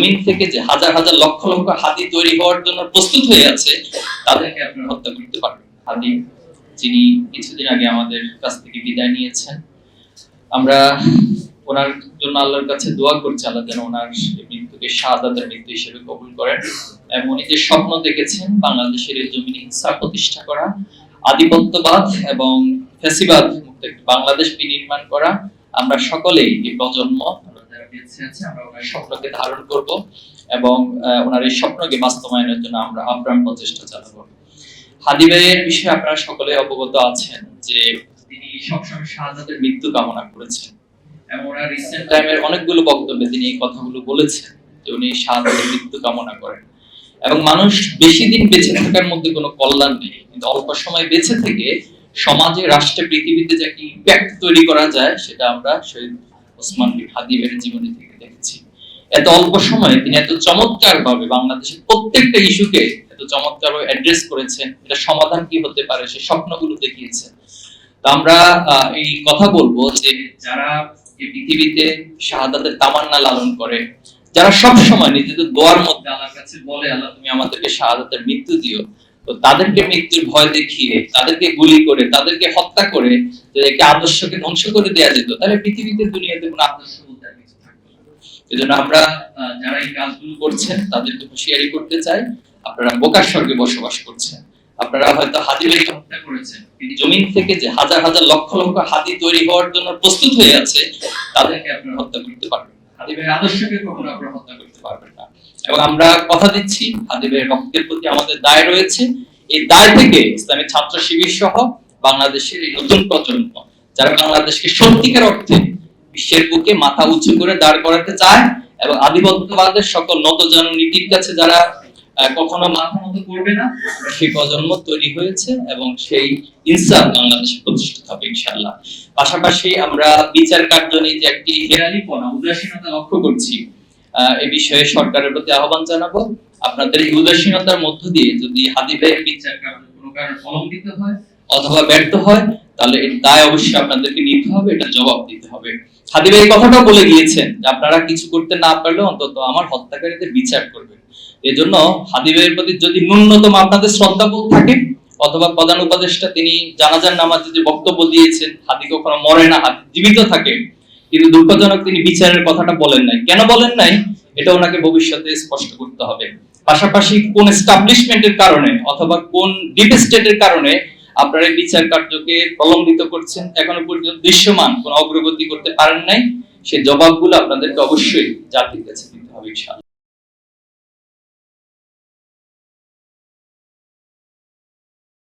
জমিন থেকে যে হাজার হাজার লক্ষ লক্ষ হাতি তৈরি হওয়ার জন্য প্রস্তুত হয়ে আছে তাদেরকে আপনারা হত্যা করতে পারবেন। হাদি যিনি কিছুদিন আগে আমাদের কাছ থেকে বিদায় নিয়েছেন, আমরা ওনার জন্য আল্লাহর কাছে দোয়া করছি, আল্লাহ যেন ওনার মৃত্যুকে শাহাদাতের মৃত্যু হিসেবে কবুল করেন। এবং উনি যে স্বপ্ন দেখেছেন বাংলাদেশের এই জমিনে ইনসাফ প্রতিষ্ঠা করা, আধিপত্যবাদ এবং ফ্যাসিবাদ মুক্ত একটি বাংলাদেশ বিনির্মাণ করা, আমরা সকলেই এই প্রজন্ম যারা বেঁচে আছে আমরা ওনার স্বপ্নকে ধারণ করব এবং ওনার এই স্বপ্নকে বাস্তবায়নের জন্য আমরা আপ্রাণ প্রচেষ্টা চালাবো। হাদি ভাইয়ের বিষয়ে আপনারা সকলে অবগত আছেন যে তিনি সবসময় শাহাদাতের মৃত্যু কামনা করেছেন এবং ওনার রিসেন্ট টাইমের অনেকগুলো বক্তব্যে তিনি এই কথাগুলো বলেছেন যে উনি শাহাদাতের মৃত্যু কামনা করেন। এবং মানুষ বেশি দিন বেঁচে থাকার মধ্যে কোনো কল্যাণ নেই, কিন্তু অল্প সময় বেঁচে থেকে সমাজে, রাষ্ট্রে, পৃথিবীতে যে কি ইম্প্যাক্ট তৈরি করা যায় সেটা আমরা শহীদ ওসমান বিন হাদি ভাইয়ের জীবনী থেকে দেখেছি। এত অল্প সময়ে তিনি এত চমৎকার ভাবে বাংলাদেশের প্রত্যেকটা ইস্যুকে এত চমৎকার ভাবে অ্যাড্রেস করেছেন, এটা সমাধান কি হতে পারে সেই স্বপ্নগুলো দেখিয়েছেন। তো আমরা এই কথা বলবো যে যারা এই পৃথিবীতে শাহাদাতের তামান্না লালন করে, যারা সব সময় নিজেদের দোয়ার মধ্যে আল্লাহর কাছে বলে আল্লাহ তুমি আমাদেরকে শাহাদাতের মৃত্যু দিও, তো তাদেরকে মৃত্যুর ভয় দেখিয়ে, তাদেরকে গুলি করে, তাদেরকে হত্যা করে যদি একটা আদর্শকে ধ্বংস করে দেওয়া যেত, তাহলে পৃথিবীতে দুনিয়াতে কোনো আদর্শ বলতে আর কিছু থাকতো না। এজন্য আমরা যারা এই কাজগুলো করছেন তাদেরকে হুঁশিয়ারি করতে চাই, আপনারা বোকার স্বর্গে বসবাস করছেন। আপনারা হয়তো হাদি ভাইকে হত্যা করেছেন, কিন্তু জমিন থেকে যে হাজার হাজার লক্ষ লক্ষ হাতি তৈরি হওয়ার জন্য প্রস্তুত হয়ে আছে তাদেরকে আপনারা হত্যা করতে পারবেন। হাদি ভাইয়ের আদর্শকে কখনো আপনারা হত্যা করতে পারবেন না। এবং আমরা কথা দিচ্ছি হাদি ভাইয়ের রক্তের প্রতি আমাদের দায় রয়েছে। এই দায় থেকে ইসলামী ছাত্র শিবির সহ বাংলাদেশের এই নতুন প্রজন্ম যারা বাংলাদেশকে সত্যিকার অর্থে বিশ্বের বুকে মাথা উঁচু করে দাঁড় করাতে চায় এবং আধিপত্যবাদের সকল নতজানু নীতির কাছে যারা কখনো মাথা নত করবে না, সেই প্রজন্ম তৈরি হয়েছে এবং সেই ইনসাফ বাংলাদেশে প্রতিষ্ঠিত হবে ইনশাআল্লাহ। পাশাপাশি আমরা বিচার কার্য নিয়ে যে একটি হেরালিপনা, উদাসীনতা লক্ষ্য করছি, এই বিষয়ে সরকারের প্রতি আহ্বান জানাবো। আপনাদের এই উদাসীনতার মধ্য দিয়ে যদি হাদি ভাইয়ের বিচার কার্য কোনো কারণে বিলম্বিত হয় অথবা ব্যর্থ হয়, তাহলে এর দায় অবশ্যই আপনাদেরকে নিতে হবে, এটা জবাব দিতে হবে। হাদি ভাই কথাটা বলে গিয়েছেন যে আপনারা কিছু করতে না পারলে অন্তত আমার হত্যাকারীদের বিচার করবেন। এজন্য হাদি ভাইয়ের প্রতি যদি ন্যূনতম আপনাদের শ্রদ্ধাবোধ থাকে, অথবা প্রধান উপদেষ্টা তিনি জানাজার নামাজে যে বক্তব্য দিয়েছেন হাদি কখনো মরে না, হাদি জীবিত থাকে, কিন্তু দুঃখজনক তিনি বিচারের কথাটা বলেন নাই। কেন বলেন নাই এটা ওনাকে ভবিষ্যতে স্পষ্ট করতে হবে। পাশাপাশি কোন এস্টাবলিশমেন্টের কারণে অথবা কোন ডিপ স্টেটের কারণে আপনারা এই বিচার কার্যকে প্রলম্বিত করছেন, এখনো পর্যন্ত দৃশ্যমান কোন অগ্রগতি করতে পারেন নাই, সেই জবাবগুলো আপনাদেরকে অবশ্যই জাতির কাছে দিতে হবে ইনশাআল্লাহ।